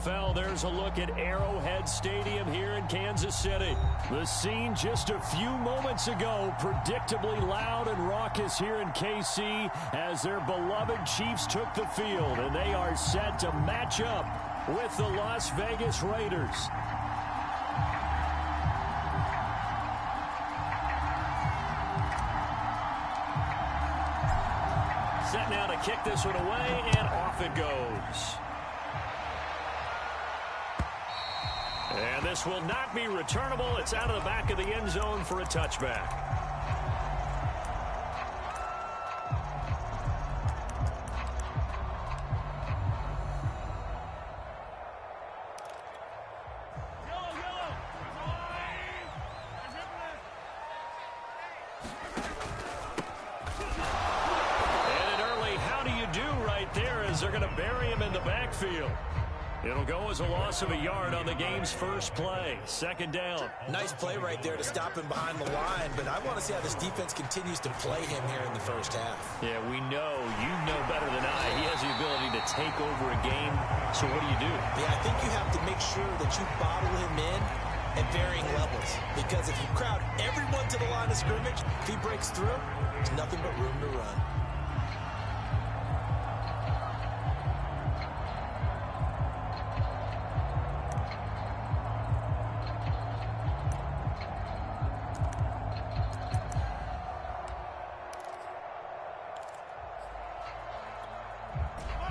NFL, there's a look at Arrowhead Stadium here in Kansas City. The scene just a few moments ago, predictably loud and raucous here in KC as their beloved Chiefs took the field, and they are set to match up with the Las Vegas Raiders. Set now to kick this one away, and off it goes. And this will not be returnable. It's out of the back of the end zone for a touchback. They're going to bury him in the backfield. It'll go as a loss of a yard on the game's first play. Second down. Nice play right there to stop him behind the line, but I want to see how this defense continues to play him here in the first half. Yeah, we know. You know better than I. He has the ability to take over a game, so what do? Yeah, I think you have to make sure that you bottle him in at varying levels, because if you crowd everyone to the line of scrimmage, if he breaks through, there's nothing but room to run.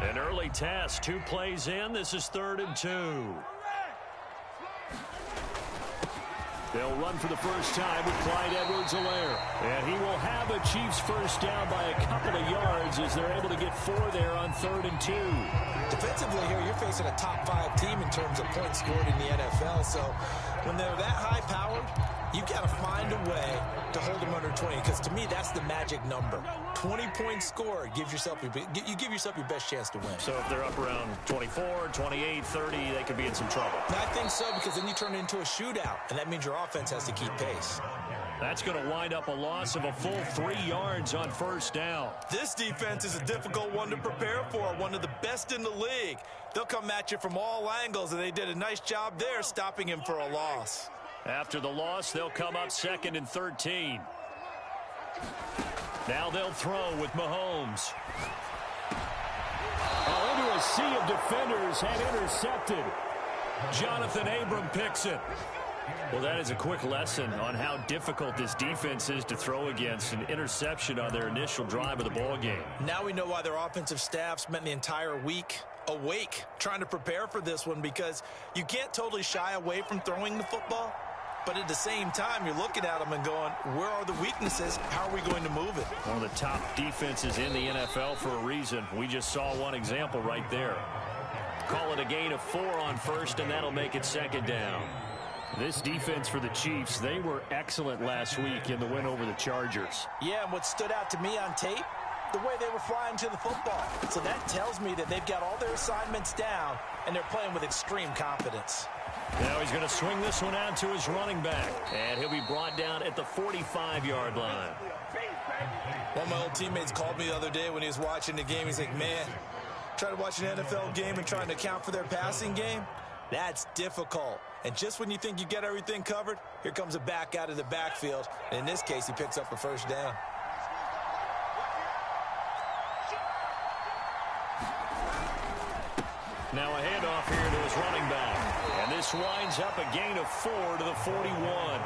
An early task, 2 plays in. This is 3rd and 2. They'll run for the first time with Clyde Edwards-Helaire. And he will have a Chiefs first down by a couple of yards as they're able to get 4 there on 3rd and 2. Defensively here, you're facing a top 5 team in terms of points scored in the NFL. So when they're that high-powered, you got to find a way to hold them under 20, because to me, that's the magic number. 20 points scored gives yourself you give yourself your best chance to win. So if they're up around 24, 28, 30, they could be in some trouble. I think so, because then you turn it into a shootout, and that means your offense has to keep pace. That's going to wind up a loss of a full 3 yards on first down. This defense is a difficult one to prepare for, one of the best in the league. They'll come at you from all angles, and they did a nice job there stopping him for a loss. After the loss, they'll come up 2nd and 13. Now they'll throw with Mahomes. Into a sea of defenders and intercepted. Jonathan Abram picks it. Well, that is a quick lesson on how difficult this defense is to throw against. An interception on their initial drive of the ball game. Now we know why their offensive staff spent the entire week awake trying to prepare for this one, because you can't totally shy away from throwing the football. But at the same time, you're looking at them and going, where are the weaknesses? How are we going to move it? One of the top defenses in the NFL for a reason. We just saw one example right there. Call it a gain of 4 on first, and that'll make it 2nd down. This defense for the Chiefs, they were excellent last week in the win over the Chargers. Yeah, and what stood out to me on tape, the way they were flying to the football. So that tells me that they've got all their assignments down, and they're playing with extreme confidence. Now he's going to swing this one out to his running back, and he'll be brought down at the 45-yard line. One of my old teammates called me the other day when he was watching the game. He's like, man, trying to watch an NFL game and trying to account for their passing game, that's difficult. And just when you think you get everything covered, here comes a back out of the backfield. And in this case, he picks up a first down. Now a handoff here to his running back. And this winds up a gain of 4 to the 41.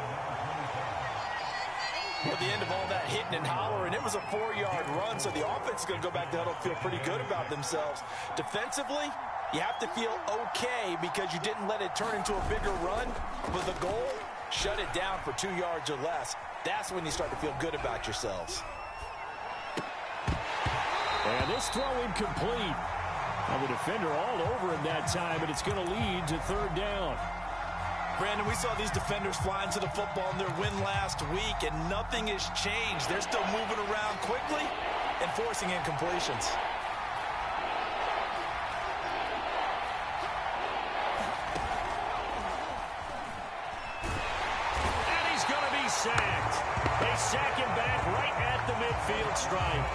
At the end of all that hitting and hollering, it was a 4-yard run, so the offense is going to go back to huddle, feel pretty good about themselves. Defensively, you have to feel okay because you didn't let it turn into a bigger run. But the goal, shut it down for 2 yards or less. That's when you start to feel good about yourselves. And this throw incomplete. Well, the defender all over him that time, but it's going to lead to 3rd down. Brandon, we saw these defenders flying to the football in their win last week, and nothing has changed. They're still moving around quickly and forcing incompletions. And he's going to be sacked. They sack him back right at the midfield stripe.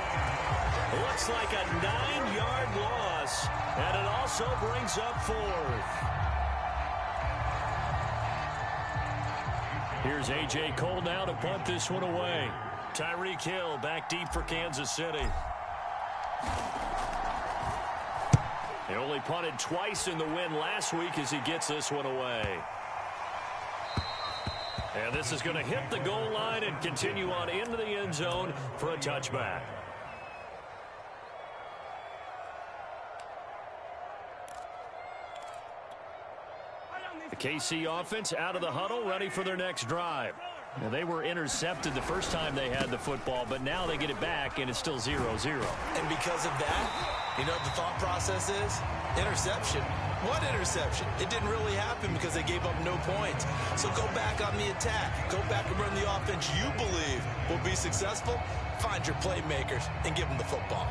Looks like a 9-yard loss, and it also brings up 4th. Here's A.J. Cole now to punt this one away. Tyreek Hill back deep for Kansas City. He only punted twice in the win last week as he gets this one away. And this is going to hit the goal line and continue on into the end zone for a touchback. The KC offense out of the huddle, ready for their next drive. Now, they were intercepted the first time they had the football, but now they get it back, and it's still 0-0. And because of that, you know what the thought process is? Interception. What interception? It didn't really happen because they gave up no points. So go back on the attack. Go back and run the offense you believe will be successful. Find your playmakers and give them the football.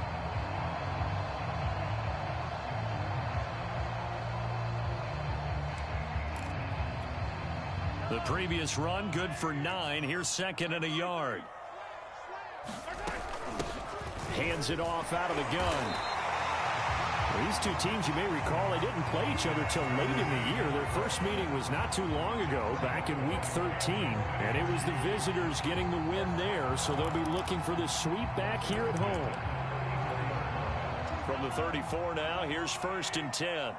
The previous run, good for 9. Here's second and a yard. Hands it off out of the gun. Well, these two teams, you may recall, they didn't play each other till late in the year. Their first meeting was not too long ago, back in Week 13. And it was the visitors getting the win there, so they'll be looking for the sweep back here at home. From the 34 now, here's 1st and 10.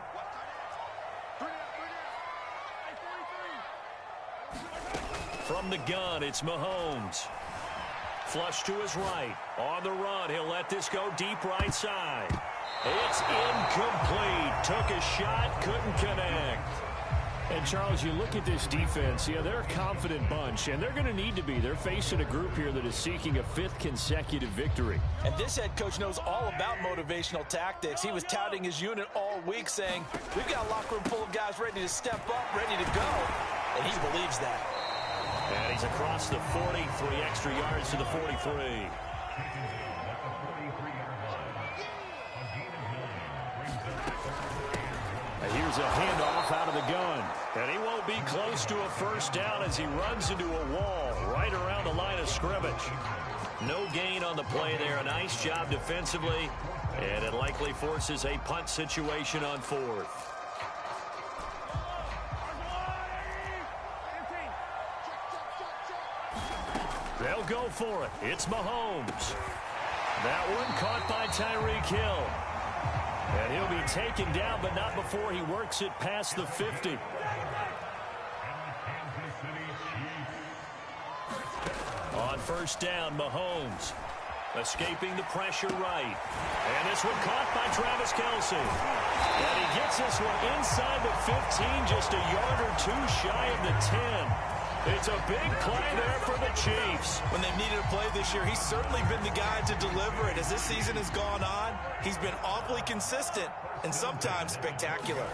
From the gun, it's Mahomes. Flush to his right. On the run, he'll let this go deep right side. It's incomplete. Took a shot, couldn't connect. And, Charles, you look at this defense, yeah, they're a confident bunch, and they're going to need to be. They're facing a group here that is seeking a 5th consecutive victory. And this head coach knows all about motivational tactics. He was touting his unit all week, saying, we've got a locker room full of guys ready to step up, ready to go. And he believes that. And he's across the 40, 3 extra yards to the 43. And here's a handoff out of the gun. And he won't be close to a first down as he runs into a wall right around the line of scrimmage. No gain on the play there. A nice job defensively. And it likely forces a punt situation on 4th. They'll go for it. It's Mahomes. That one caught by Tyreek Hill. And he'll be taken down, but not before he works it past the 50. On first down, Mahomes escaping the pressure right. And this one caught by Travis Kelce. And he gets this one inside the 15, just a yard or 2 shy of the 10. It's a big play there for the Chiefs. When they've needed a play this year, he's certainly been the guy to deliver it. As this season has gone on, he's been awfully consistent and sometimes spectacular.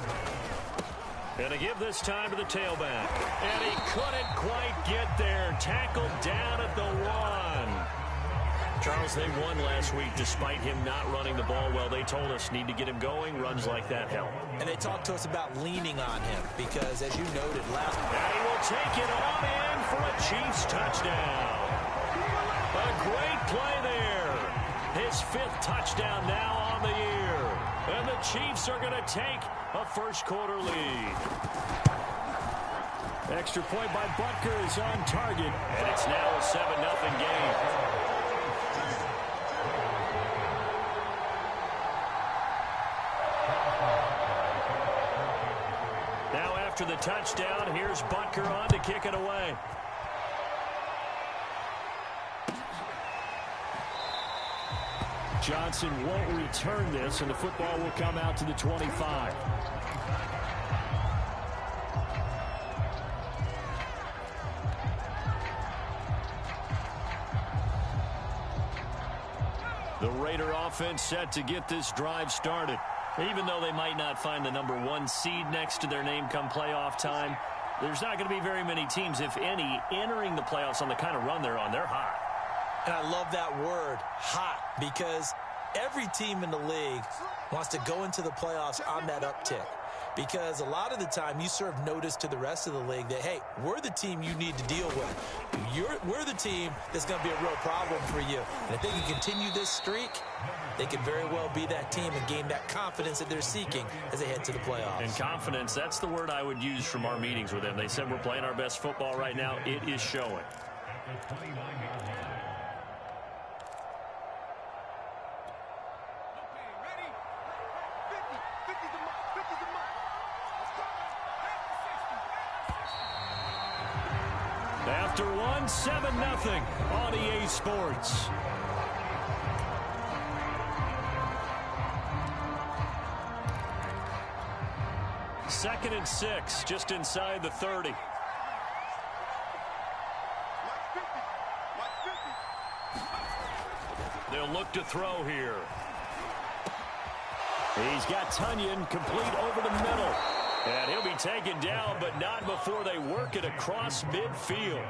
And to give this time to the tailback. And he couldn't quite get there. Tackled down at the 1. Charles, they won last week despite him not running the ball well. They told us need to get him going. Runs like that help. And they talked to us about leaning on him because, as you noted last week, and he will take it on in for a Chiefs touchdown. A great play there. His 5th touchdown now on the year. And the Chiefs are going to take a first-quarter lead. Extra point by Butker is on target. And it's now a 7-0 game. After the touchdown, here's Butker on to kick it away. Johnson won't return this, and the football will come out to the 25. The Raider offense set to get this drive started. Even though they might not find the number 1 seed next to their name come playoff time, there's not going to be very many teams, if any, entering the playoffs on the kind of run they're on. They're hot. And I love that word, hot, because every team in the league wants to go into the playoffs on that uptick. because a lot of the time you serve notice to the rest of the league that, hey, we're the team you need to deal with. We're the team that's going to be a real problem for you. And if they can continue this streak, they could very well be that team and gain that confidence that they're seeking as they head to the playoffs. And confidence, that's the word I would use from our meetings with them. They said we're playing our best football right now. It is showing. After one, 7-0 on EA Sports. Second and 6, just inside the 30. They'll look to throw here. He's got Tunyon complete over the middle. And he'll be taken down, but not before they work it across midfield.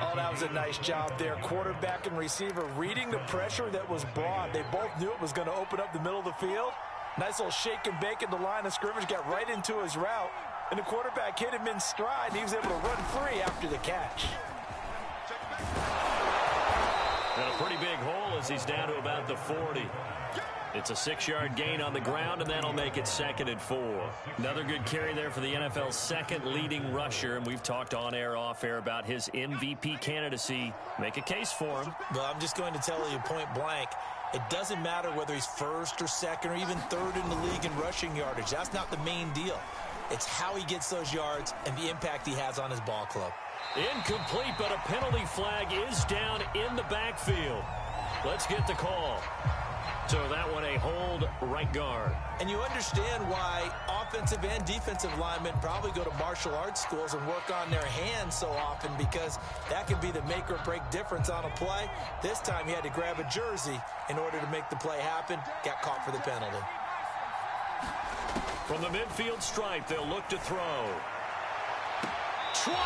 Oh, that was a nice job there. Quarterback and receiver reading the pressure that was brought. They both knew it was going to open up the middle of the field. Nice little shake and bake at the line of scrimmage, got right into his route. And the quarterback hit him in stride, and he was able to run free after the catch. And a pretty big hole as he's down to about the 40. It's a 6-yard gain on the ground, and that'll make it 2nd and 4. Another good carry there for the NFL's second leading rusher, and we've talked on air, off air about his MVP candidacy. Make a case for him. Well, I'm just going to tell you point blank, it doesn't matter whether he's first or second or even third in the league in rushing yardage. That's not the main deal. It's how he gets those yards and the impact he has on his ball club. Incomplete, but a penalty flag is down in the backfield. Let's get the call. So that one a hold, right guard. And you understand why offensive and defensive linemen probably go to martial arts schools and work on their hands so often, because that can be the make or break difference on a play. This time he had to grab a jersey in order to make the play happen. Got caught for the penalty. From the midfield stripe, they'll look to throw. 20!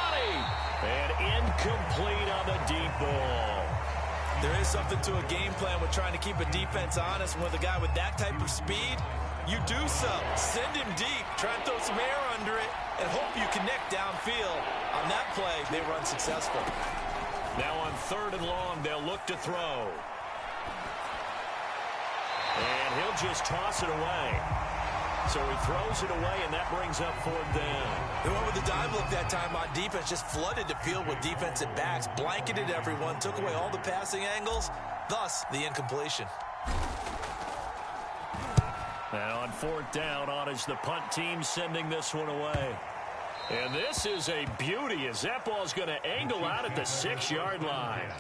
And incomplete on the deep ball. There is something to a game plan with trying to keep a defense honest. With a guy with that type of speed, you do so. Send him deep, try and throw some air under it, and hope you connect downfield. On that play, they run successful. Now on 3rd and long, they'll look to throw. And he'll just toss it away. So he throws it away, and that brings up 4th down. They went with the dive look that time on defense, just flooded the field with defensive backs, blanketed everyone, took away all the passing angles, thus the incompletion. And on 4th down, on is the punt team sending this one away. And this is a beauty as that ball's going to angle out at the 6-yard line.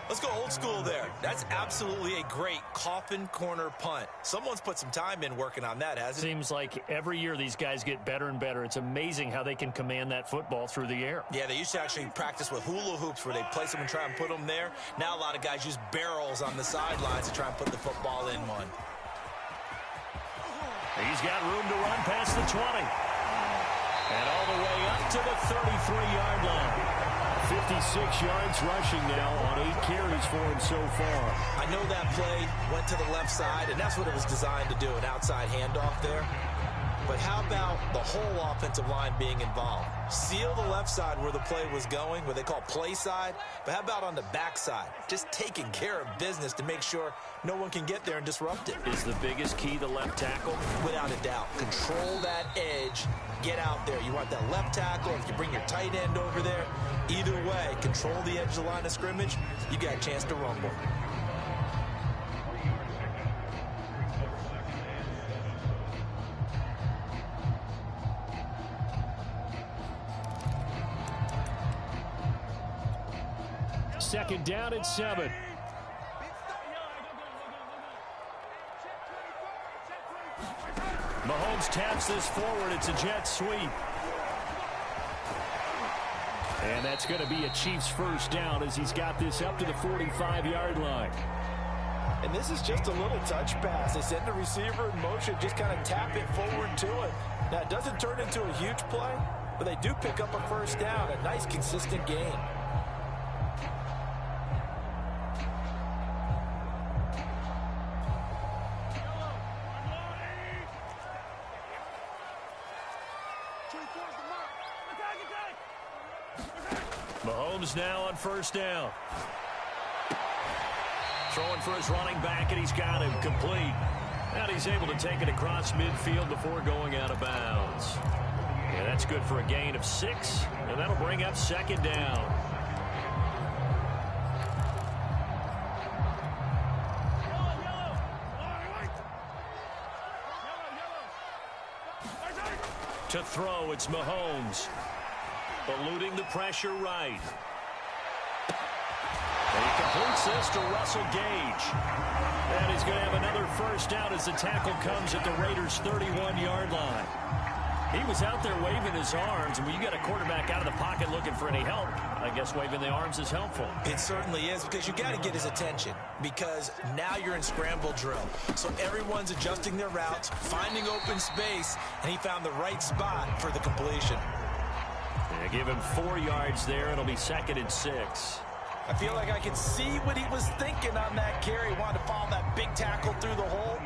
Let's go old school there. That's absolutely a great coffin corner punt. Someone's put some time in working on that, hasn't it? Seems like every year these guys get better and better. It's amazing how they can command that football through the air. Yeah, they used to actually practice with hula hoops where they place them and try and put them there. Now a lot of guys use barrels on the sidelines to try and put the football in one. He's got room to run past the 20. And all the way up to the 33-yard line. 56 yards rushing now on 8 carries for him so far. I know that play went to the left side, and that's what it was designed to do, an outside handoff there. But how about the whole offensive line being involved? Seal the left side where the play was going, what they call play side. But how about on the back side? Just taking care of business to make sure no one can get there and disrupt it. Is the biggest key the left tackle? Without a doubt. Control that edge. Get out there. You want that left tackle. If you bring your tight end over there, either way, control the edge of the line of scrimmage, you got a chance to rumble. Second down at 7. Mahomes taps this forward. It's a jet sweep. And that's going to be a Chiefs first down as he's got this up to the 45-yard line. And this is just a little touch pass. They send the receiver in motion, just kind of tap it forward to it. Now, it doesn't turn into a huge play, but they do pick up a first down, a nice, consistent gain. Mahomes now on first down. Throwing for his running back, and he's got him complete. And he's able to take it across midfield before going out of bounds. Yeah, that's good for a gain of 6, and that'll bring up second down. To throw, it's Mahomes. Eluding the pressure right. And he completes this to Russell Gage. And he's going to have another first down as the tackle comes at the Raiders' 31-yard line. He was out there waving his arms, and when you got a quarterback out of the pocket looking for any help, I guess waving the arms is helpful. It certainly is, because you got to get his attention, because now you're in scramble drill. So everyone's adjusting their routes, finding open space, and he found the right spot for the completion. Yeah, give him 4 yards there. It'll be 2nd and 6. I feel like I can see what he was thinking on that carry. He wanted to follow that big tackle through the hole.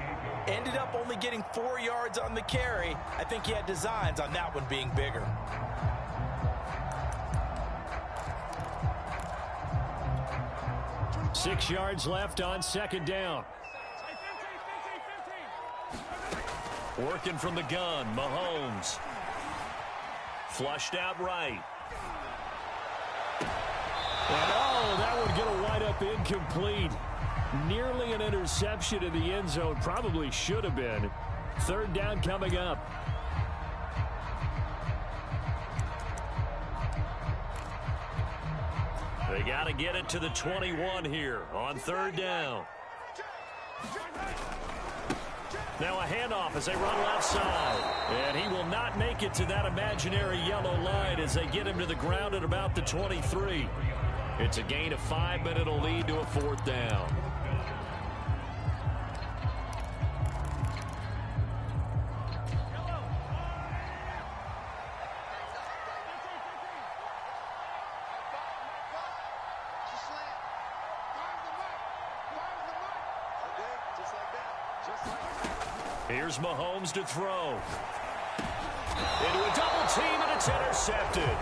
Ended up only getting 4 yards on the carry. I think he had designs on that one being bigger. Six yards left on second down. Working from the gun, Mahomes. Flushed out right. And oh, that would get a wind up incomplete. Nearly an interception in the end zone. Probably should have been. Third down coming up. They got to get it to the 21 here on third down. Now a handoff as they run left side. And he will not make it to that imaginary yellow line as they get him to the ground at about the 23. It's a gain of 5, but it'll lead to a fourth down. Here's Mahomes to throw. Into a double team, and it's intercepted.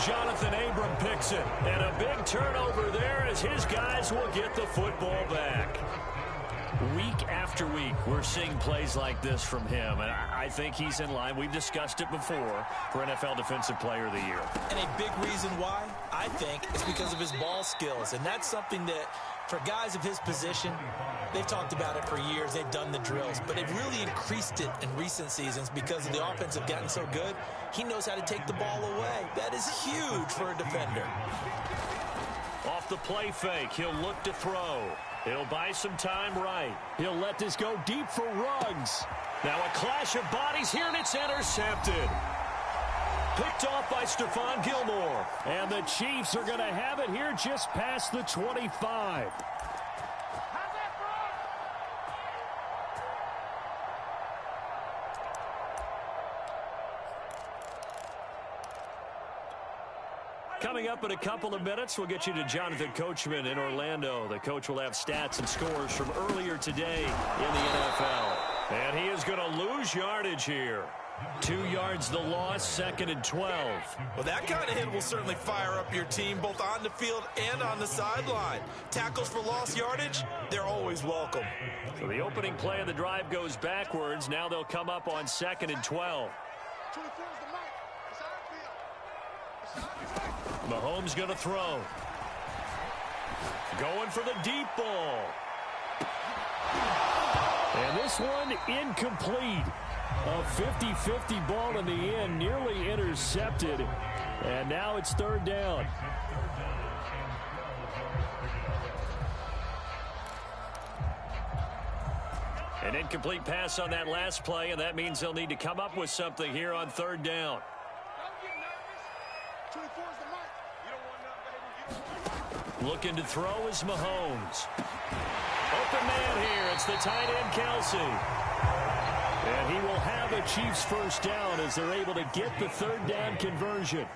Jonathan Abram picks it. And a big turnover there as his guys will get the football back. Week after week, we're seeing plays like this from him. And I think he's in line. We've discussed it before for NFL Defensive Player of the Year. And a big reason why, I think, is because of his ball skills. And that's something that, for guys of his position, they've talked about it for years. They've done the drills. But they've really increased it in recent seasons because the offense have gotten so good. He knows how to take the ball away. That is huge for a defender. Off the play fake, he'll look to throw. He'll buy some time right. He'll let this go deep for Ruggs. Now a clash of bodies here, and it's intercepted. Picked off by Stephon Gilmore. And the Chiefs are going to have it here just past the 25. Coming up in a couple of minutes, we'll get you to Jonathan Coachman in Orlando. The coach will have stats and scores from earlier today in the NFL. And he is going to lose yardage here. 2 yards the loss, 2nd and 12. Well, that kind of hit will certainly fire up your team, both on the field and on the sideline. Tackles for lost yardage, they're always welcome. So the opening play of the drive goes backwards. Now they'll come up on 2nd and 12. Mahomes going to throw. Going for the deep ball. And this one incomplete. A 50-50 ball in the end, nearly intercepted. And now it's third down. An incomplete pass on that last play, and that means they'll need to come up with something here on third down. Looking to throw is Mahomes. Open man here. It's the tight end, Kelce. And he will have a Chiefs first down as they're able to get the third down conversion.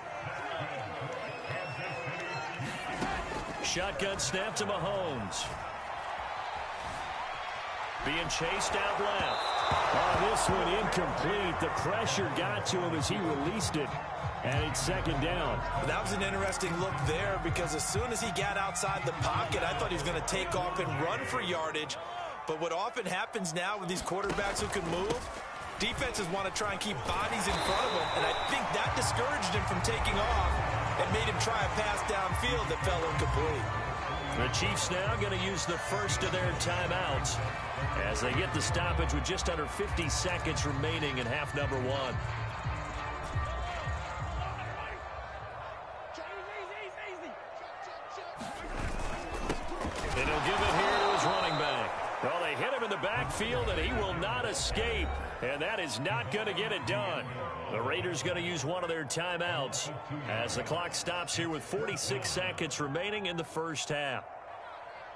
Shotgun snap to Mahomes. Being chased out left. Oh, this one incomplete. The pressure got to him as he released it. And it's second down. That was an interesting look there because as soon as he got outside the pocket, I thought he was going to take off and run for yardage. But what often happens now with these quarterbacks who can move, defenses want to try and keep bodies in front of them. And I think that discouraged him from taking off and made him try a pass downfield that fell incomplete. The Chiefs now going to use the first of their timeouts as they get the stoppage with just under 50 seconds remaining in half number one. And he'll give it here to his running back. Well, they hit him in the backfield, and he will not escape. And that is not going to get it done. The Raiders going to use one of their timeouts as the clock stops here with 46 seconds remaining in the first half.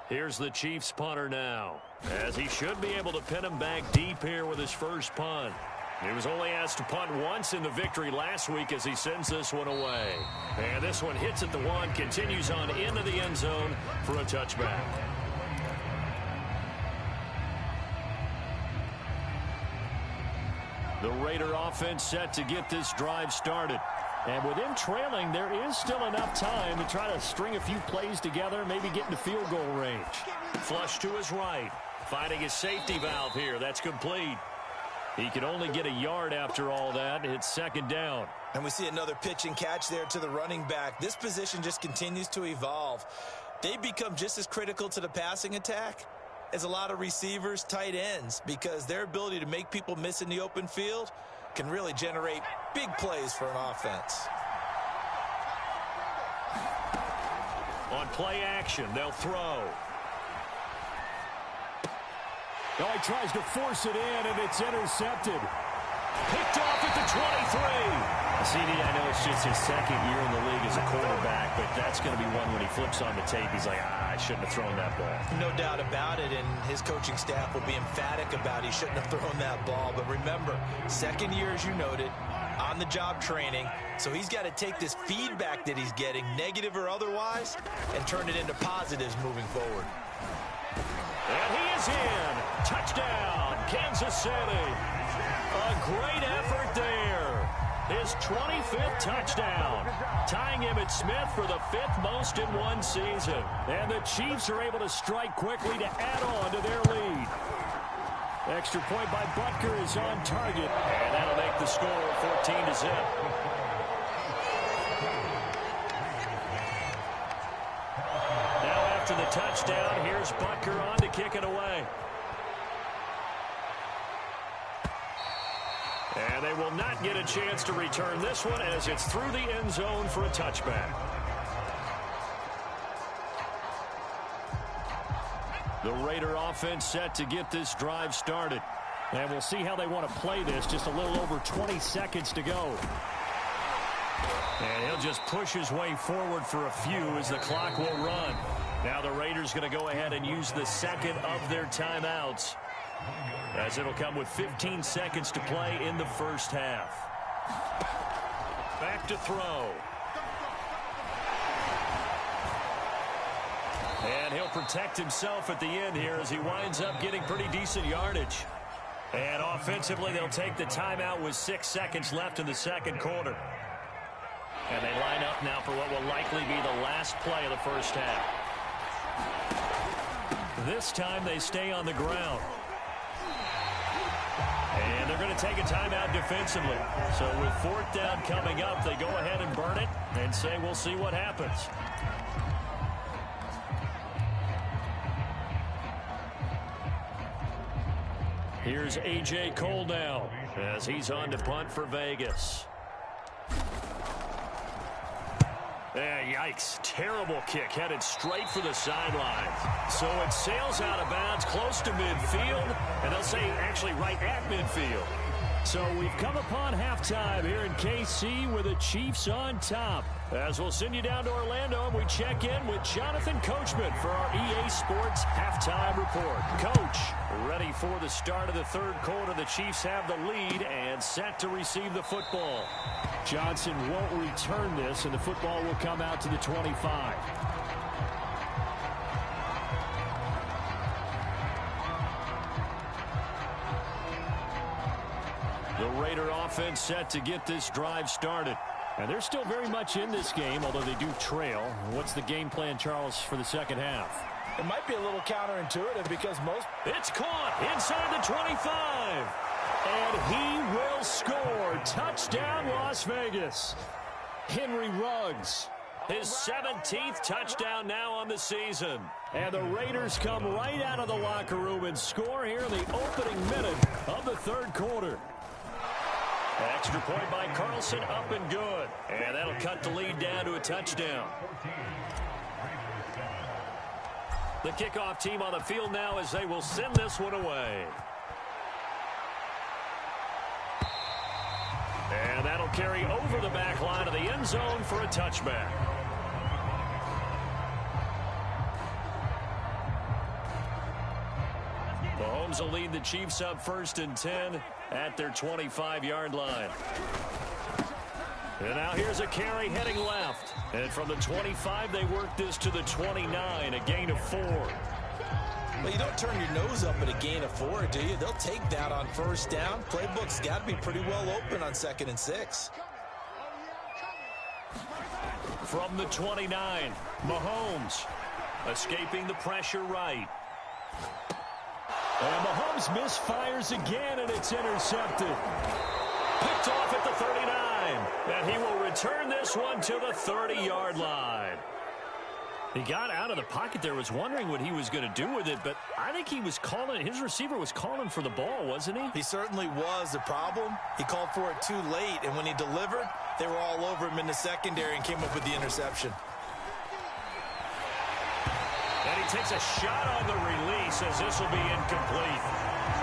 Here's the Chiefs punter now, as he should be able to pin him back deep here with his first punt. He was only asked to punt once in the victory last week as he sends this one away. And this one hits at the one, continues on into the end zone for a touchback. The Raider offense set to get this drive started. And with him trailing, there is still enough time to try to string a few plays together, maybe get into field goal range. Flush to his right, finding his safety valve here. That's complete. He can only get a yard after all that. It's second down. And we see another pitch and catch there to the running back. This position just continues to evolve. They become just as critical to the passing attack as a lot of receivers, tight ends, because their ability to make people miss in the open field can really generate big plays for an offense. On play action, they'll throw. Oh, he tries to force it in, and it's intercepted. Picked off at the 23. CD, I know it's just his second year in the league as a quarterback, but that's going to be one when he flips on the tape. He's like, I shouldn't have thrown that ball. No doubt about it, and his coaching staff will be emphatic about he shouldn't have thrown that ball. But remember, second year, as you noted, on-the-job training, so he's got to take this feedback that he's getting, negative or otherwise, and turn it into positives moving forward. And he is in. Touchdown, Kansas City. A great effort there. His 25th touchdown, tying Emmitt Smith for the 5th most in one season. And the Chiefs are able to strike quickly to add on to their lead. Extra point by Butker is on target. And that'll make the score 14-0. Now after the touchdown, here's Butker on to kick it away. And they will not get a chance to return this one as it's through the end zone for a touchback. The Raider offense set to get this drive started. And we'll see how they want to play this. Just a little over 20 seconds to go. And he'll just push his way forward for a few as the clock will run. Now the Raiders going to go ahead and use the second of their timeouts, as it'll come with 15 seconds to play in the first half. Back to throw. And he'll protect himself at the end here as he winds up getting pretty decent yardage. And offensively, they'll take the timeout with 6 seconds left in the second quarter. And they line up now for what will likely be the last play of the first half. This time they stay on the ground. And they're going to take a timeout defensively. So with 4th down coming up, they go ahead and burn it and say we'll see what happens. Here's A.J. Cole now as he's on to punt for Vegas. Yikes. Terrible kick headed straight for the sideline. So it sails out of bounds close to midfield, and they'll say actually right at midfield. So we've come upon halftime here in KC with the Chiefs on top. As we'll send you down to Orlando, and we check in with Jonathan Coachman for our EA Sports Halftime Report. Coach, ready for the start of the third quarter. The Chiefs have the lead and set to receive the football. Johnson won't return this, and the football will come out to the 25. Raider offense set to get this drive started. And they're still very much in this game, although they do trail. What's the game plan, Charles, for the second half? It might be a little counterintuitive because most... It's caught inside the 25. And he will score. Touchdown, Las Vegas. Henry Ruggs. His 17th touchdown now on the season. And the Raiders come right out of the locker room and score here in the opening minute of the third quarter. Extra point by Carlson, up and good. And that'll cut the lead down to a touchdown. The kickoff team on the field now as they will send this one away. And that'll carry over the back line of the end zone for a touchback. Mahomes will lead the Chiefs up 1st and 10 at their 25-yard line. And now here's a carry heading left. And from the 25, they work this to the 29, a gain of 4. Well, you don't turn your nose up at a gain of 4, do you? They'll take that on first down. Playbook's got to be pretty well open on 2nd and 6. From the 29, Mahomes escaping the pressure right. And Mahomes misfires again, and it's intercepted. Picked off at the 39. And he will return this one to the 30-yard line. He got out of the pocket there, was wondering what he was going to do with it, but I think he was calling, his receiver was calling for the ball, wasn't he? He certainly was. The problem, he called for it too late, and when he delivered, they were all over him in the secondary and came up with the interception. And he takes a shot on the release as this will be incomplete.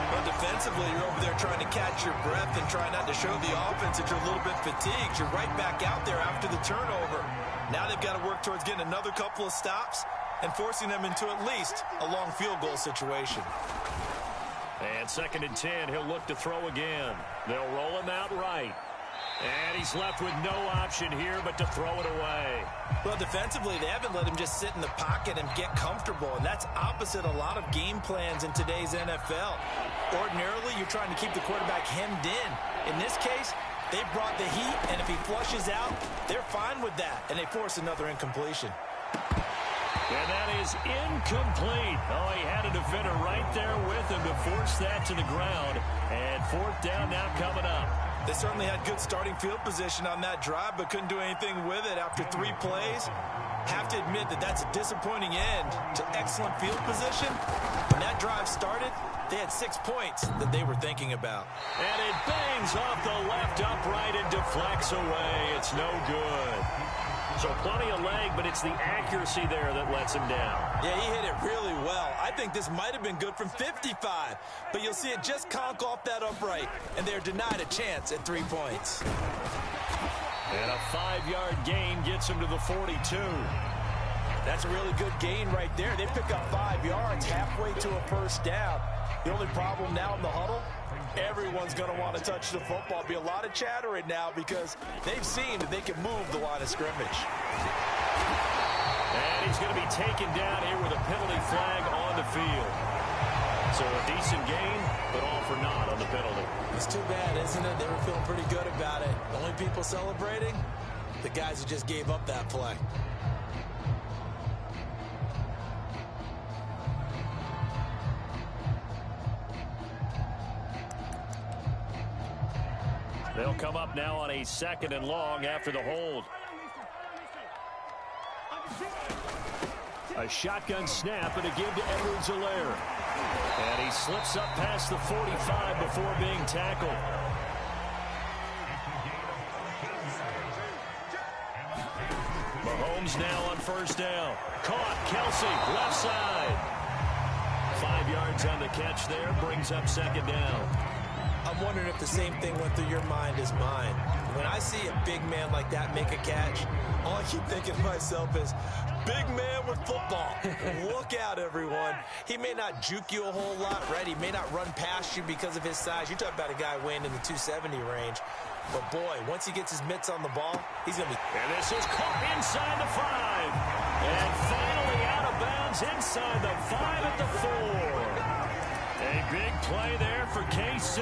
Well, defensively, you're over there trying to catch your breath and try not to show the offense that you're a little bit fatigued. You're right back out there after the turnover. Now they've got to work towards getting another couple of stops and forcing them into at least a long field goal situation. And 2nd and 10, he'll look to throw again. They'll roll him out right. And he's left with no option here but to throw it away. Well, defensively, they haven't let him just sit in the pocket and get comfortable, and that's opposite a lot of game plans in today's NFL. Ordinarily, you're trying to keep the quarterback hemmed in. In this case, they brought the heat, and if he flushes out, they're fine with that, and they force another incompletion. And that is incomplete. Oh, he had a defender right there with him to force that to the ground. And 4th down now coming up. They certainly had good starting field position on that drive, but couldn't do anything with it after 3 plays. Have to admit that that's a disappointing end to excellent field position. When that drive started, they had 6 points that they were thinking about. And it bangs off the left upright and deflects away. It's no good. So plenty of leg, but it's the accuracy there that lets him down. Yeah, he hit it really well. I think this might have been good from 55, but you'll see it just conk off that upright, and they're denied a chance at 3 points. And a 5-yard gain gets him to the 42. That's a really good gain right there. They pick up 5 yards halfway to a first down. The only problem now in the huddle, everyone's going to want to touch the football. Be a lot of chattering now because they've seen that they can move the line of scrimmage. And he's going to be taken down here with a penalty flag on the field. So a decent gain, but all for naught on the penalty. It's too bad, isn't it? They were feeling pretty good about it. The only people celebrating, the guys who just gave up that play. They'll come up now on a 2nd and long after the hold. A shotgun snap and a give to Edwards-Helaire. And he slips up past the 45 before being tackled. Mahomes now on 1st down. Caught, Kelsey, left side. 5 yards on the catch there, brings up 2nd down. I'm wondering if the same thing went through your mind as mine. When I see a big man like that make a catch, all I keep thinking to myself is, big man with football. Look out, everyone. He may not juke you a whole lot, right? He may not run past you because of his size. You're talking about a guy weighing in the 270 range. But, boy, once he gets his mitts on the ball, he's going to be... And this is caught inside the 5. And finally out of bounds inside the 5 at the 4. A big play there for KC.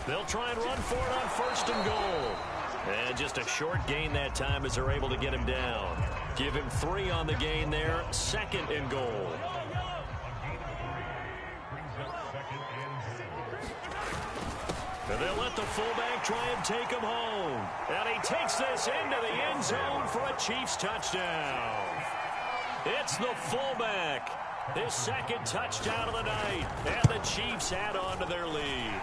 They'll try and run for it on 1st and goal. And just a short gain that time as they're able to get him down. Give him 3 on the gain there. 2nd and goal. And they'll let the fullback try and take him home. And he takes this into the end zone for a Chiefs touchdown. It's the fullback. His 2nd touchdown of the night. And the Chiefs add on to their lead.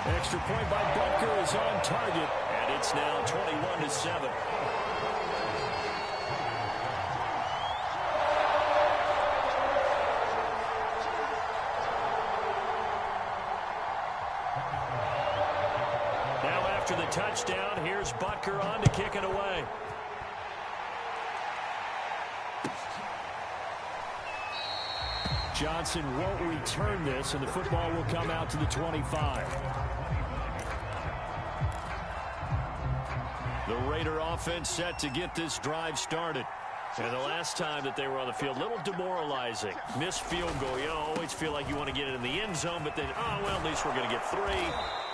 Extra point by Butker is on target. And it's now 21-7. Now after the touchdown, here's Butker on to kick it away. Johnson won't return this, and the football will come out to the 25. The Raider offense set to get this drive started. And the last time that they were on the field, a little demoralizing. Missed field goal. You always feel like you want to get it in the end zone, but then, oh, well, at least we're going to get 3.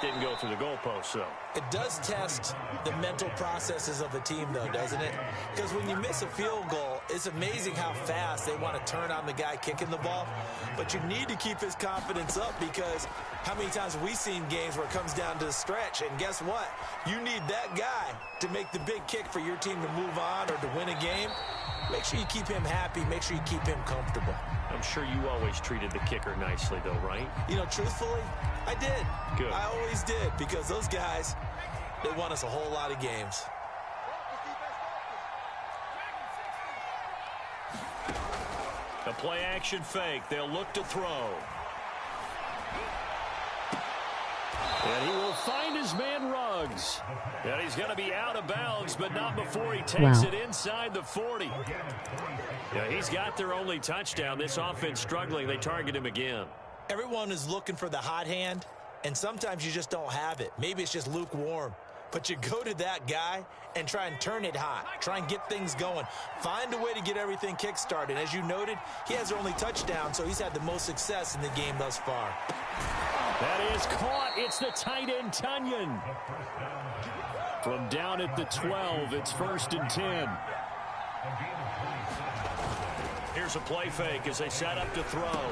Didn't go through the goalpost, so. It does test the mental processes of the team, though, doesn't it? Because when you miss a field goal, it's amazing how fast they want to turn on the guy kicking the ball. But you need to keep his confidence up, because how many times have we seen games where it comes down to the stretch, and guess what? You need that guy to make the big kick for your team to move on or to win a game. Make sure you keep him happy. Make sure you keep him comfortable. I'm sure you always treated the kicker nicely, though, right? You know, truthfully, I did. Good. I always did, because those guys, they won us a whole lot of games. A play-action fake. They'll look to throw. And he will find his man Ruggs. And he's going to be out of bounds, but not before he takes it inside the 40. Yeah, he's got their only touchdown. This offense struggling. They target him again. Everyone is looking for the hot hand, and sometimes you just don't have it. Maybe it's just lukewarm. But you go to that guy and try and turn it hot. Try and get things going. Find a way to get everything kick-started. As you noted, he has their only touchdown, so he's had the most success in the game thus far. That is caught. It's the tight end, Tunyon. From down at the 12, it's 1st and 10. Here's a play fake as they set up to throw.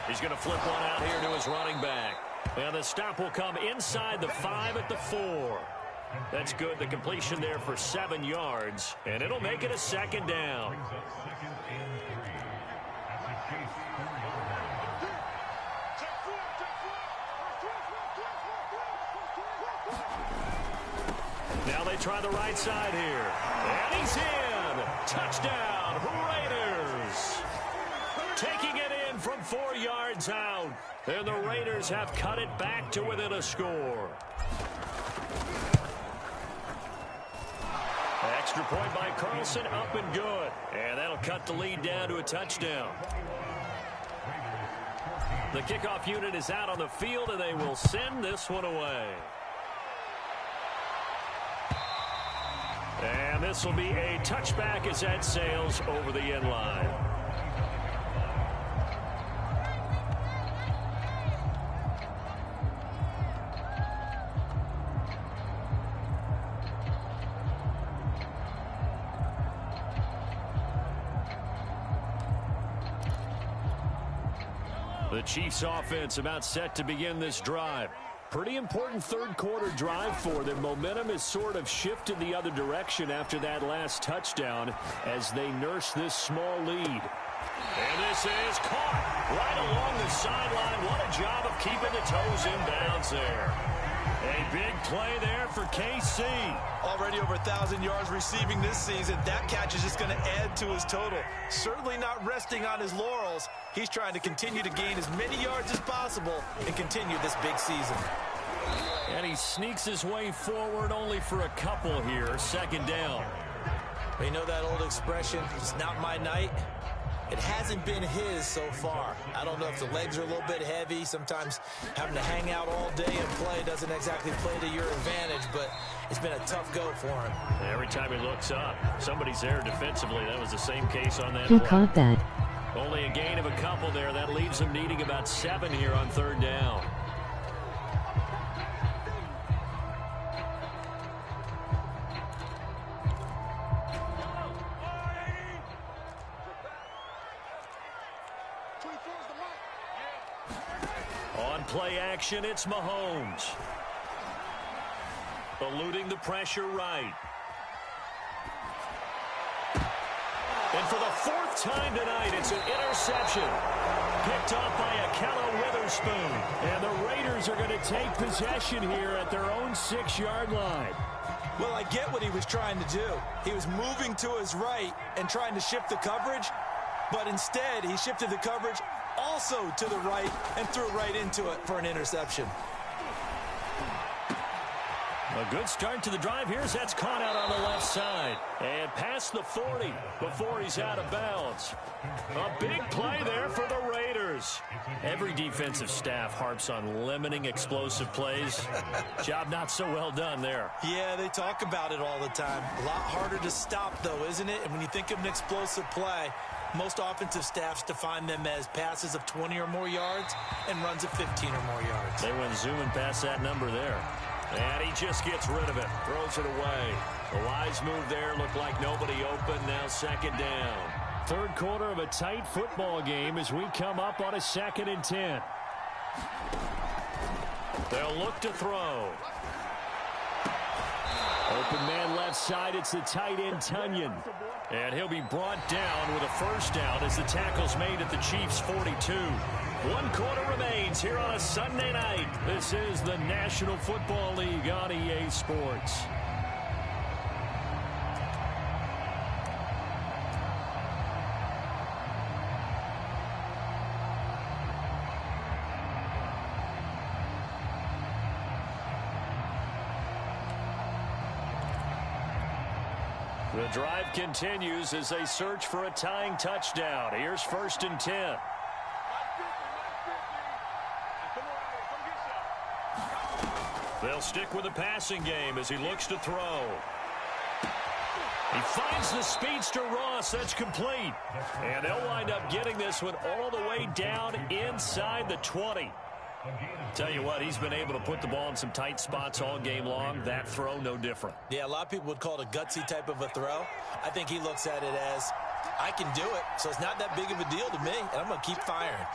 He's going to flip one out here to his running back. And the stop will come inside the 5 at the 4. That's good. The completion there for 7 yards. And it'll make it a 2nd down. Now they try the right side here. And he's in. Touchdown, Raiders. Taking it in from 4 yards out. And the Raiders have cut it back to within a score. Extra point by Carlson, up and good. And that'll cut the lead down to a touchdown. The kickoff unit is out on the field, and they will send this one away. And this will be a touchback as that sails over the end line. The Chiefs offense about set to begin this drive. Pretty important third quarter drive for them. Momentum has sort of shifted the other direction after that last touchdown as they nurse this small lead. And this is caught right along the sideline. What a job of keeping the toes in bounds there. A big play there for KC. Already over 1,000 yards receiving this season. That catch is just going to add to his total. Certainly not resting on his laurels. He's trying to continue to gain as many yards as possible and continue this big season. And he sneaks his way forward only for a couple here. 2nd down. You know that old expression, it's not my night? It hasn't been his so far. I don't know if the legs are a little bit heavy. Sometimes having to hang out all day and play doesn't exactly play to your advantage, but it's been a tough go for him. Every time he looks up, somebody's there defensively. That was the same case on that Who play. caught that? Only a gain of a couple there. That leaves them needing about 7 here on 3rd down. On play action, it's Mahomes. Eluding the pressure right. And for the fourth time tonight, it's an interception. Picked off by Ahkello Witherspoon. And the Raiders are going to take possession here at their own 6-yard line. Well, I get what he was trying to do. He was moving to his right and trying to shift the coverage, but instead he shifted the coverage also to the right and threw right into it for an interception. A good start to the drive here as that's caught out on the left side. And past the 40 before he's out of bounds. A big play there for the Raiders. Every defensive staff harps on limiting explosive plays. Job not so well done there. Yeah, they talk about it all the time. A lot harder to stop, though, isn't it? And when you think of an explosive play, most offensive staffs define them as passes of 20 or more yards and runs of 15 or more yards. They went zooming past that number there. And he just gets rid of it. Throws it away. A wise move there. Looked like nobody open. Now second down. Third quarter of a tight football game as we come up on a 2nd and 10. They'll look to throw. Open man left side. It's the tight end, Tonyan. And he'll be brought down with a first down as the tackle's made at the Chiefs' 42. 1 quarter remains here on a Sunday night. This is the National Football League on EA Sports. The drive continues as they search for a tying touchdown. Here's 1st and 10. They'll stick with the passing game as he looks to throw. He finds the speedster Ross. That's complete. And they'll wind up getting this one all the way down inside the 20. Tell you what, he's been able to put the ball in some tight spots all game long. That throw, no different. Yeah, a lot of people would call it a gutsy type of a throw. I think he looks at it as, I can do it, so it's not that big of a deal to me, and I'm going to keep firing.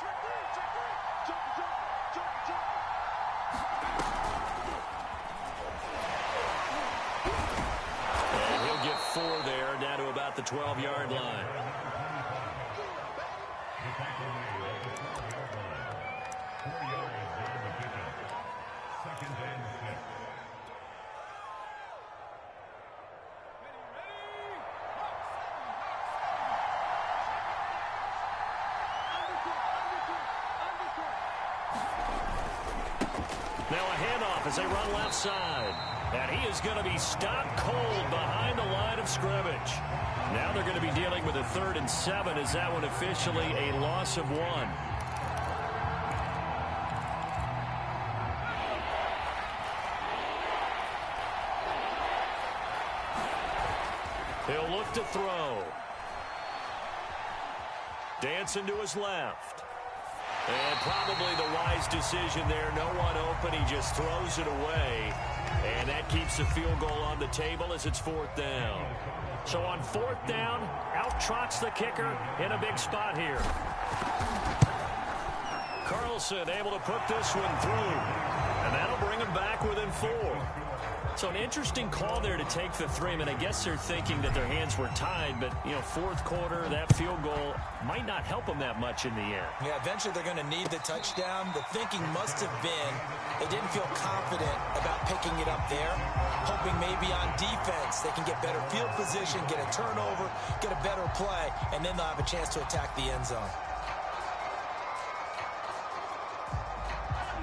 And he'll get 4 there, down to about the 12-yard line. Now a handoff as they run left side. And he is going to be stopped cold behind the line of scrimmage. Now they're going to be dealing with a 3rd and 7 as that one officially a loss of 1. He'll look to throw. Dancing to his left. And probably the wise decision there. No one open. He just throws it away. And that keeps the field goal on the table as it's 4th down. So on 4th down, out trots the kicker in a big spot here. Carlson able to put this one through. And that'll bring him back within 4. So an interesting call there to take the 3. I mean, I guess they're thinking that their hands were tied, but, you know, 4th quarter, that field goal might not help them that much in the end. Yeah, eventually they're going to need the touchdown. The thinking must have been they didn't feel confident about picking it up there, hoping maybe on defense they can get better field position, get a turnover, get a better play, and then they'll have a chance to attack the end zone.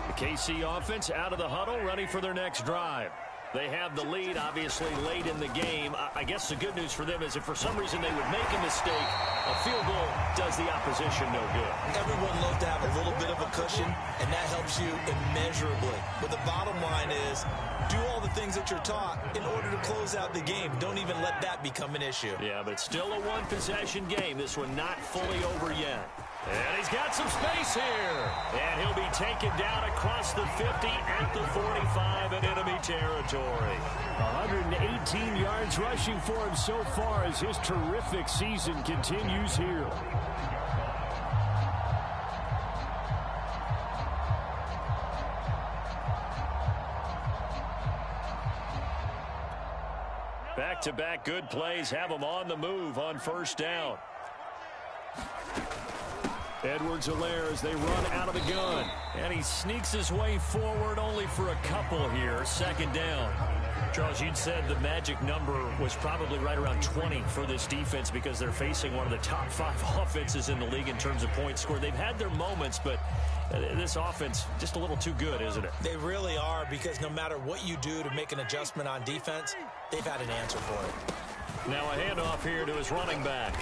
The KC offense out of the huddle, ready for their next drive. They have the lead, obviously, late in the game. I guess the good news for them is if for some reason they would make a mistake, a field goal does the opposition no good. Everyone loves to have a little bit of a cushion, and that helps you immeasurably. But the bottom line is, do all the things that you're taught in order to close out the game. Don't even let that become an issue. Yeah, but still a one-possession game. This one not fully over yet. And he's got some space here. And he'll be taken down across the 50 at the 45 in enemy territory. 118 yards rushing for him so far as his terrific season continues here. Back-to-back good plays have them on the move on first down. Edwards-Helaire as they run out of the gun. And he sneaks his way forward only for a couple here. Second down. Charles, you'd said the magic number was probably right around 20 for this defense because they're facing one of the top 5 offenses in the league in terms of points scored. They've had their moments, but this offense just a little too good, isn't it? They really are, because no matter what you do to make an adjustment on defense, they've had an answer for it. Now a handoff here to his running back.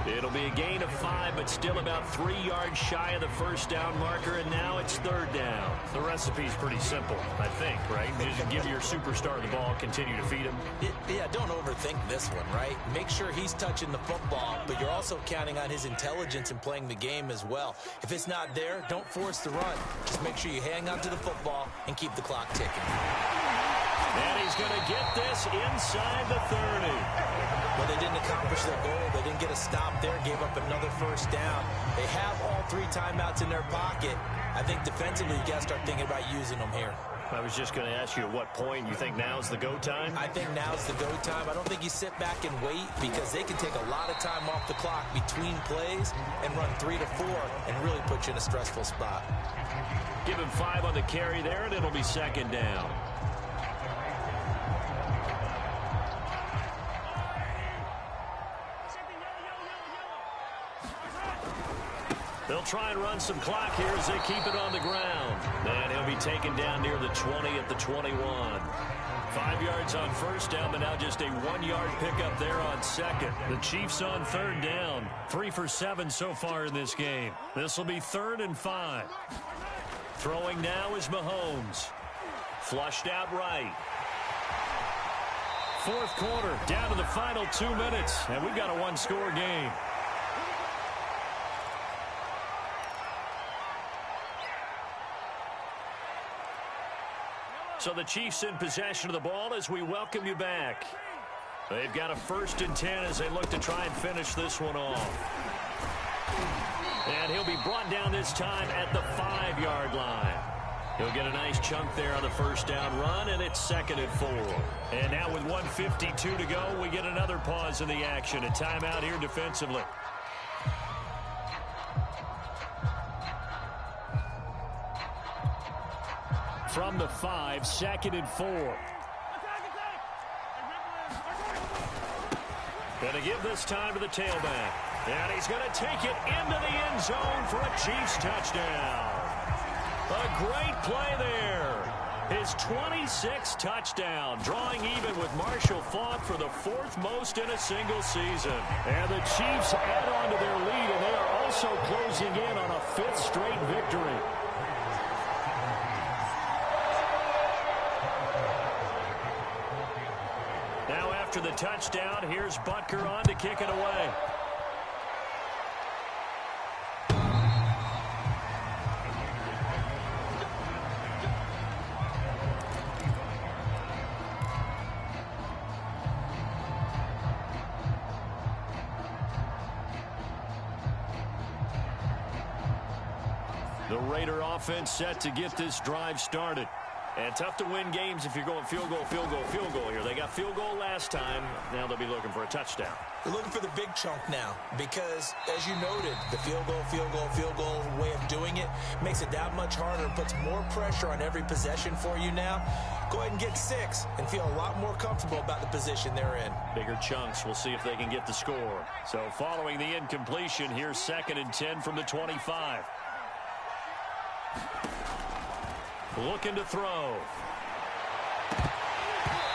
It'll be a gain of 5, but still about 3 yards shy of the first down marker, and now it's third down. The recipe's pretty simple, I think, right? You just give your superstar the ball, continue to feed him. Yeah, don't overthink this one, right? Make sure he's touching the football, but you're also counting on his intelligence in playing the game as well. If it's not there, don't force the run. Just make sure you hang on to the football and keep the clock ticking. And he's going to get this inside the 30. Well, they didn't accomplish their goal. They didn't get a stop there, gave up another first down. They have all 3 timeouts in their pocket. I think defensively you got to start thinking about using them here. I was just going to ask you at what point you think now's the go time? I think now's the go time. I don't think you sit back and wait, because they can take a lot of time off the clock between plays and run 3 to 4 and really put you in a stressful spot. Give him 5 on the carry there, and it'll be second down. They'll try and run some clock here as they keep it on the ground. And he'll be taken down near the 20 at the 21. 5 yards on first down, but now just a 1-yard pickup there on second. The Chiefs on third down. 3 for 7 so far in this game. This will be 3rd and 5. Throwing now is Mahomes. Flushed out right. Fourth quarter, down to the final 2 minutes, and we've got a 1-score game. So the Chiefs in possession of the ball as we welcome you back. They've got a 1st and 10 as they look to try and finish this one off. And he'll be brought down this time at the 5-yard line. He'll get a nice chunk there on the first down run, and it's 2nd and 4. And now with 1:52 to go, we get another pause in the action. A timeout here defensively. From the 5, 2nd and 4. Going to give this time to the tailback. And he's going to take it into the end zone for a Chiefs touchdown. A great play there. His 26th touchdown, drawing even with Marshall Faulk for the 4th most in a single season. And the Chiefs add on to their lead, and they are also closing in on a 5th straight victory. Now after the touchdown, here's Butker on to kick it away. The Raider offense set to get this drive started. And tough to win games if you're going field goal, field goal, field goal here. They got field goal last time. Now they'll be looking for a touchdown. They're looking for the big chunk now because, as you noted, the field goal, field goal, field goal way of doing it makes it that much harder and puts more pressure on every possession for you now. Go ahead and get 6 and feel a lot more comfortable about the position they're in. Bigger chunks. We'll see if they can get the score. So following the incompletion, here's 2nd and 10 from the 25. Looking to throw.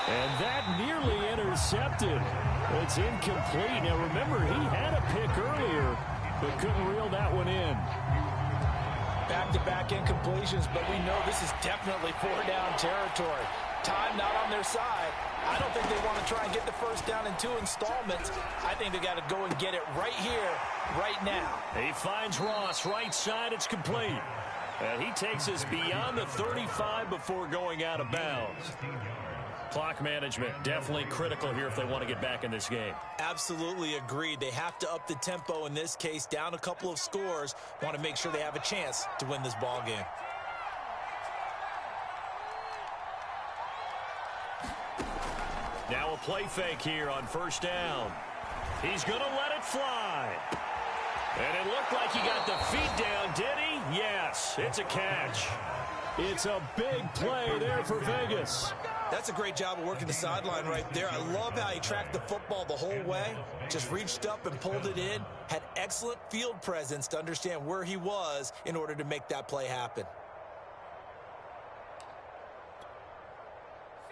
And that nearly intercepted. It's incomplete. Now remember, he had a pick earlier, but couldn't reel that one in. Back-to-back incompletions, but we know this is definitely 4-down territory. Time not on their side. I don't think they want to try and get the first down in 2 installments. I think they got to go and get it right here, right now. He finds Ross right side. It's complete. And he takes us beyond the 35 before going out of bounds. Clock management definitely critical here if they want to get back in this game. Absolutely agreed. They have to up the tempo in this case, down a couple of scores. Want to make sure they have a chance to win this ball game. Now a play fake here on first down. He's going to let it fly. And it looked like he got the feet down, did he? Yes, it's a catch. It's a big play there for Vegas. That's a great job of working the sideline right there. I love how he tracked the football the whole way. Just reached up and pulled it in. Had excellent field presence to understand where he was in order to make that play happen.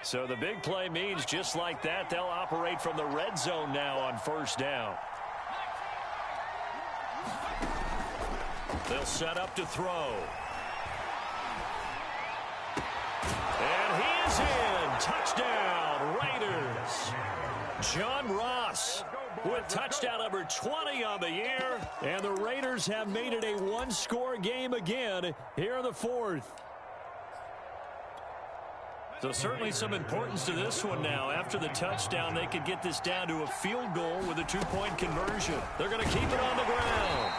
So the big play means just like that, they'll operate from the red zone now on first down. They'll set up to throw. And he is in. Touchdown, Raiders. John Ross with touchdown number 20 on the year. And the Raiders have made it a one-score game again here in the fourth. So certainly some importance to this one now. After the touchdown, they could get this down to a field goal with a two-point conversion. They're going to keep it on the ground.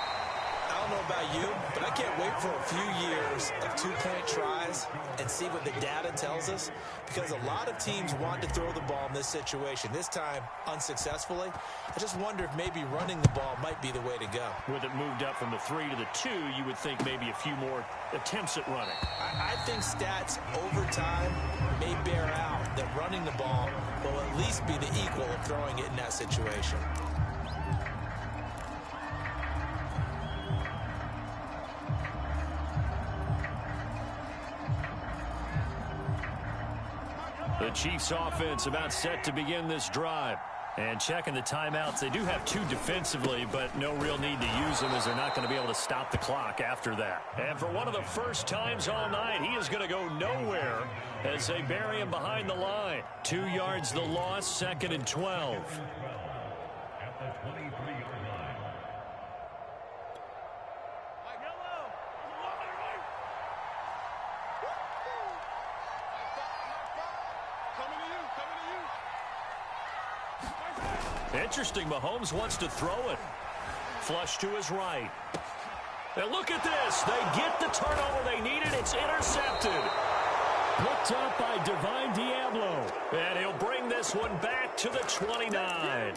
I don't know about you, but I can't wait for a few years of two-point tries and see what the data tells us, because a lot of teams want to throw the ball in this situation. This time, unsuccessfully. I just wonder if maybe running the ball might be the way to go. With it moved up from the 3 to the 2, you would think maybe a few more attempts at running. I think stats over time may bear out that running the ball will at least be the equal of throwing it in that situation. The Chiefs offense about set to begin this drive. And checking the timeouts, they do have 2 defensively, but no real need to use them as they're not going to be able to stop the clock after that. And for one of the first times all night, he is going to go nowhere as they bury him behind the line. 2 yards the loss, 2nd and 12. Interesting, Mahomes wants to throw it. Flush to his right. And look at this. They get the turnover they needed. It's intercepted. Picked up by Divine Diablo. And he'll bring this one back to the 29.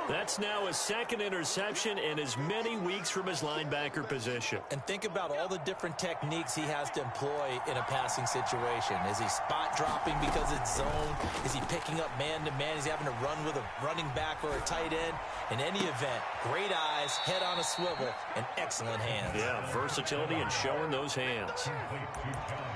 That's now his 2nd interception in as many weeks from his linebacker position. And think about all the different techniques he has to employ in a passing situation. Is he spot dropping because it's zone? Is he picking up man-to-man? Is he having to run with a running back or a tight end? In any event, great eyes, head on a swivel, and excellent hands. Yeah, versatility and showing those hands.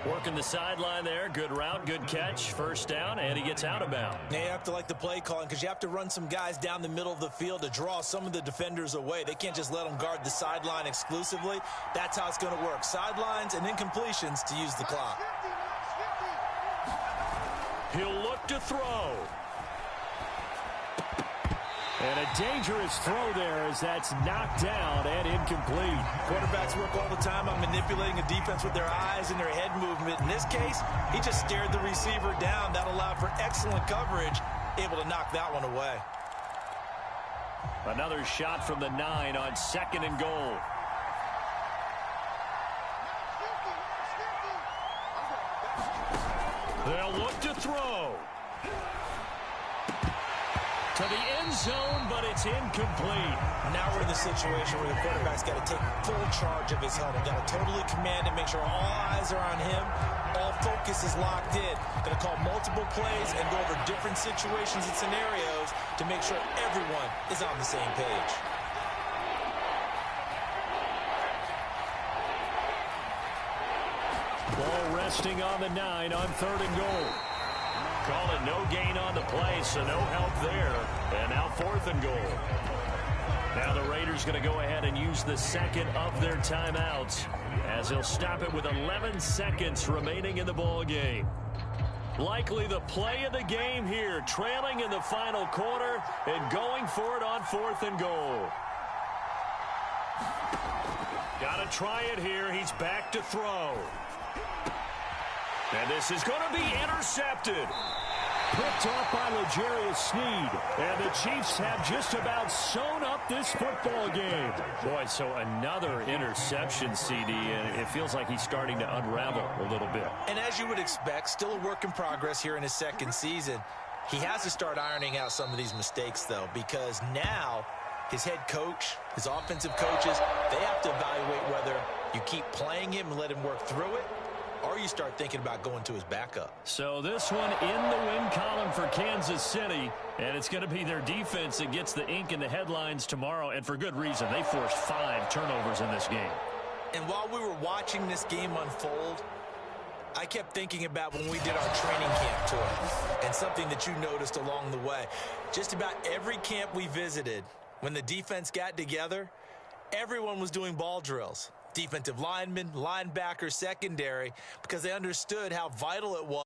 Working the sideline there. Good route, good catch. First down, and he gets out of bounds. Now you have to like the play calling because you have to run some guys down the middle of the field to draw some of the defenders away. They can't just let them guard the sideline exclusively. That's how it's going to work. Sidelines and incompletions to use the clock. He'll look to throw. And a dangerous throw there as that's knocked down and incomplete. Quarterbacks work all the time on manipulating a defense with their eyes and their head movement. In this case, he just stared the receiver down. That allowed for excellent coverage, able to knock that one away. Another shot from the 9 on 2nd and goal. They'll look to throw. To the end zone, but it's incomplete. Now we're in the situation where the quarterback's got to take full charge of his helmet. Got to totally command and make sure all eyes are on him. All focus is locked in. Going to call multiple plays and go over different situations and scenarios to make sure everyone is on the same page. Ball resting on the 9 on 3rd and goal. Call it no gain on the play, so no help there. And now 4th and goal. Now the Raiders going to go ahead and use the 2nd of their timeouts as they'll stop it with 11 seconds remaining in the ball game. Likely the play of the game here, trailing in the final quarter and going for it on 4th and goal. Got to try it here. He's back to throw. And this is going to be intercepted. Picked off by L'Jarius Sneed. And the Chiefs have just about sewn up this football game. Boy, so another interception, CD, and it feels like he's starting to unravel a little bit. And as you would expect, still a work in progress here in his 2nd season. He has to start ironing out some of these mistakes, though, because now his head coach, his offensive coaches, they have to evaluate whether you keep playing him and let him work through it, or you start thinking about going to his backup. So this one in the win column for Kansas City, and it's going to be their defense that gets the ink in the headlines tomorrow, and for good reason. They forced 5 turnovers in this game. And while we were watching this game unfold, I kept thinking about when we did our training camp tour and something that you noticed along the way. Just about every camp we visited, when the defense got together, everyone was doing ball drills. Defensive linemen, linebackers, secondary, because they understood how vital it was